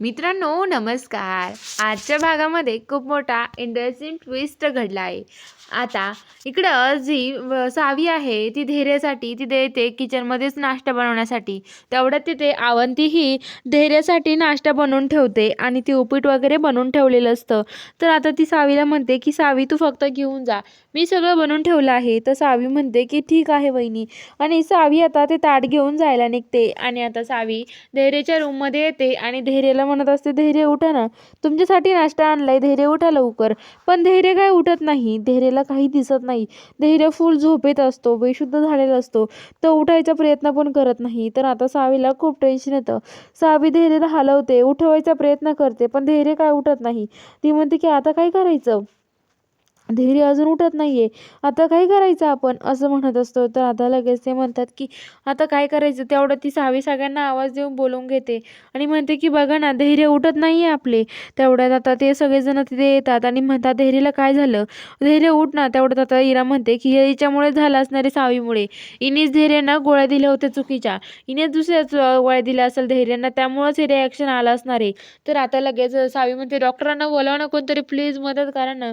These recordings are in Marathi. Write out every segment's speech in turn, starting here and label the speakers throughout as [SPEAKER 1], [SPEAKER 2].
[SPEAKER 1] मित्रांनो नमस्कार. आजच्या भागामध्ये खूप मोठा इंटरेस्टिंग ट्विस्ट घडला आहे. आता इकडं जी सावी आहे ती धैर्यासाठी तिथे येते किचनमध्येच नाश्ता बनवण्यासाठी. तेवढ्यात तिथे अवंती ही धैर्यासाठी नाश्ता बनवून ठेवते आणि ती उपीट वगैरे बनवून ठेवलेलं असतं. तर आता ती सावीला म्हणते की सावी तू फक्त घेऊन जा, मी सगळं बनवून ठेवलं आहे. तर सावी म्हणते की ठीक आहे वहिनी. आणि सावी आता ते ताट घेऊन जायला निघते आणि आता सावी धैर्याच्या रूममध्ये येते आणि धैर्याला म्हणत असते, धैर्य उठा ना, तुमच्यासाठी नाश्ता आणलाय, धैर्य उठा लवकर. पण धैर्य काय उठत नाही, धैर्याला काही दिसत नाही. धैर्य फुल झोपेत असतो, बेशुद्ध झालेला असतो. तो उठायचा प्रयत्न पण करत नाही. तर आता सावीला खूप टेन्शन येतं. सावी धैर्याला हलवते, उठवायचा प्रयत्न करते, पण धैर्य काय उठत नाही. ती म्हणते की आता काय करायचं, धैर्य अजून उठत नाहीये, आता काय करायचं आपण, असं म्हणत असतो. तर आता लगेच ते म्हणतात की आता काय करायचं. तेवढं ती सावी सगळ्यांना आवाज देऊन बोलवून घेते आणि म्हणते की बघा ना, धैर्य उठत नाहीये आपले. तेवढ्यात आता ते सगळेजण तिथे येतात आणि म्हणतात, धैर्यला काय झालं, धैर्य उठ ना. तेवढ्यात आता इरा म्हणते की हे हिच्यामुळे झालं असणार आहे, सावीमुळे. हिनेच धैर्यांना गोळ्या दिल्या होत्या चुकीच्या, हिनेच दुसऱ्याच गोळ्या दिल्या असेल धैर्यांना, त्यामुळेच हे रिॲक्शन आलं असणार आहे. तर आता लगेच सावी म्हणते, डॉक्टरांना बोलावा ना कोणतरी, प्लीज मदत करा ना.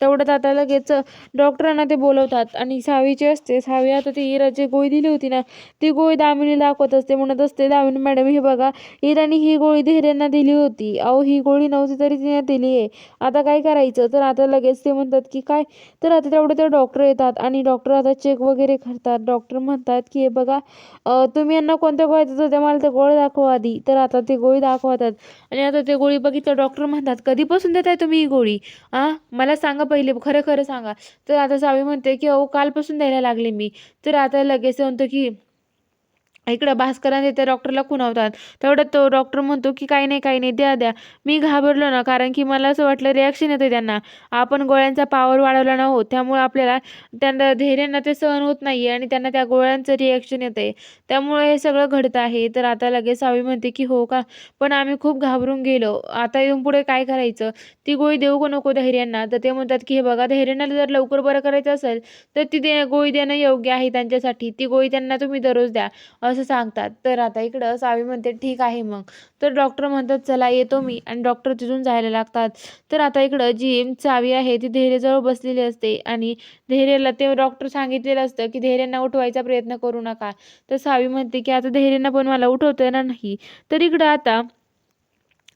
[SPEAKER 1] तेवढ्यात आता लगेच डॉक्टरांना ते बोलवतात आणि सावीची असते. सावी आता ती इराची गोळी दिली होती ना, ती गोळी दामिनी दाखवत असते. म्हणत असते, दामिनी मॅडम हे बघा, इराने ही गोळी धैर्यांना दिली होती. अहो ही गोळी नव्हती तरी तिने दिली आहे, आता काय करायचं. तर आता लगेच ते म्हणतात की काय. तर आता तेवढे ते डॉक्टर येतात आणि डॉक्टर आता चेक वगैरे करतात. डॉक्टर म्हणतात की हे बघा, तुम्ही यांना कोणत्या गोळ्या देत होत्या, मला ते गोळी दाखवा आधी. तर आता ते गोळी दाखवतात आणि आता ते गोळी बघितलं. डॉक्टर म्हणतात, कधीपासून देताय तुम्ही ही गोळी, मला सांगा पहिले, खरं खरं सांगा. तर आता सावी म्हणते की अहो कालपासून द्यायला लागले मी. तर आता लगेच म्हणतो की इकडं भास्करांनी ते डॉक्टरला खुणावतात. तेवढ्यात तो डॉक्टर म्हणतो की काही नाही काही नाही, द्या द्या. मी घाबरलो ना, कारण की मला असं वाटलं रिॲक्शन येते त्यांना, आपण गोळ्यांचा पॉवर वाढवला ना हो, त्यामुळे आपल्याला त्यांना धैर्यांना ते सहन होत नाही आणि त्यांना त्या गोळ्यांचं रिॲक्शन येते, त्यामुळे हे सगळं घडतं आहे. तर आता लगेच सावी म्हणते की हो का, पण आम्ही खूप घाबरून गेलो, आता इथून पुढे काय करायचं, ती गोळी देऊ का नको धैर्यांना. तर ते म्हणतात की हे बघा, धैर्यांना जर लवकर बरं करायचं असेल तर ती गोळी देणं योग्य आहे त्यांच्यासाठी, ती गोळी त्यांना तुम्ही दररोज द्या, असं सांगतात. तर आता इकडं सावी म्हणते ठीक आहे मग. तर डॉक्टर म्हणतात चला येतो मी, आणि डॉक्टर तिथून जायला लागतात. तर आता इकडं जी सावी आहे ती धैर्यजवळ बसलेली असते आणि धैर्याला ते डॉक्टर सांगितलेलं असतं की धैर्यांना उठवायचा प्रयत्न करू नका. तर सावी म्हणते की आता धैर्यांना पण मला उठवता येणार नाही. तर इकडं आता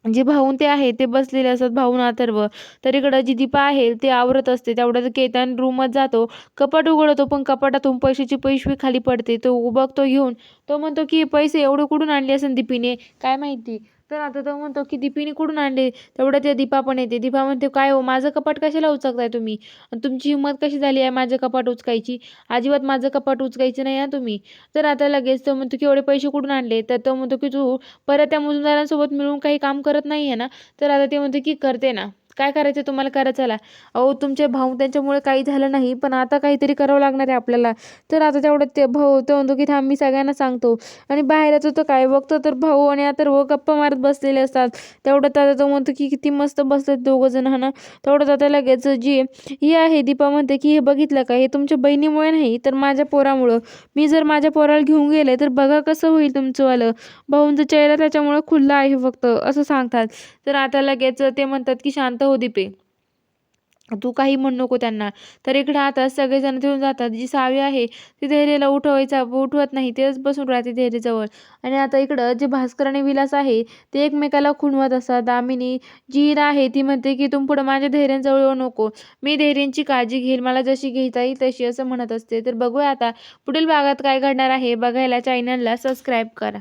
[SPEAKER 1] जे भाऊन ते आहे ते बसलेले असतात, भाऊन अथर्व. तर इकडं जी दीपा आहे ते आवरत असते. तेवढ्यात केतन रूममध्ये जातो, कपाट उघडतो, पण कपाटातून पैशाची पिशवी खाली पडते. तो बघतो घेऊन, तो म्हणतो की पैसे एवढे कुठून आणले असेल दीपीने, काय माहिती. तर आता तो म्हणतो की दीपीने कुठून आणले. तेवढ्यात ते दीपा पण येते. दीपा म्हणते, काय हो माझं कपाट कशाला उचकताय तुम्ही, आणि तुमची हिंमत कशी झाली आहे माझं कपाट उचकायची, अजिबात माझं कपाट उचकायचं नाही आहे तुम्ही. तर आता लगेच तो म्हणतो की एवढे पैसे कुठून आणले. तर तो म्हणतो की तू परत त्या मुजुमदारांसोबत मिळून काही काम करत नाही आहे ना. तर आता ते म्हणते की करते ना, काय करायचं तुम्हाला करा चला. अहो तुमचे भाऊ त्यांच्यामुळे काही झालं नाही, पण आता काहीतरी करावं लागणार आहे आपल्याला. तर आता तेवढं ते भाऊ तो म्हणतो की थांब मी सगळ्यांना सांगतो. आणि बाहेर येतो तर काय बघतो तर भाऊ आणि आता गप्पा मारत बसलेले असतात. तेवढ्यात आता तो म्हणतो की किती मस्त बसलेत दोघं जण हा ना. तेवढ्यात आता लगेच जी ही आहे दीपा म्हणते की हे बघितलं का, हे तुमच्या बहिणीमुळे नाही तर माझ्या पोरामुळं, मी जर माझ्या पोराला घेऊन गेले तर बघा कसं होईल तुमचंवालं. भाऊंचा चेहरा त्याच्यामुळे खुलला आहे फक्त, असं सांगतात. तर आता लगेच ते म्हणतात की शांत हो दीपे, तू काही म्हणू नको त्यांना. तर इकडं आता सगळेजण तिथून जातात. जी सावी आहे ती धैर्याला उठवत नाही, तेच बसून राहते धैर्याजवळ. आणि आता इकडं जे भास्कर आणि विलास आहे ते एकमेकाला खुणवत असतात. दामिनी जी इरा आहे ती म्हणते की तुम पुढं माझ्या धैर्यांजवळ येऊ नको, मी धैर्यांची काळजी घेईल, मला जशी घेता येईल तशी, असं म्हणत असते. तर बघूया आता पुढील भागात काय घडणार आहे. बघायला चॅनलला सबस्क्राईब करा.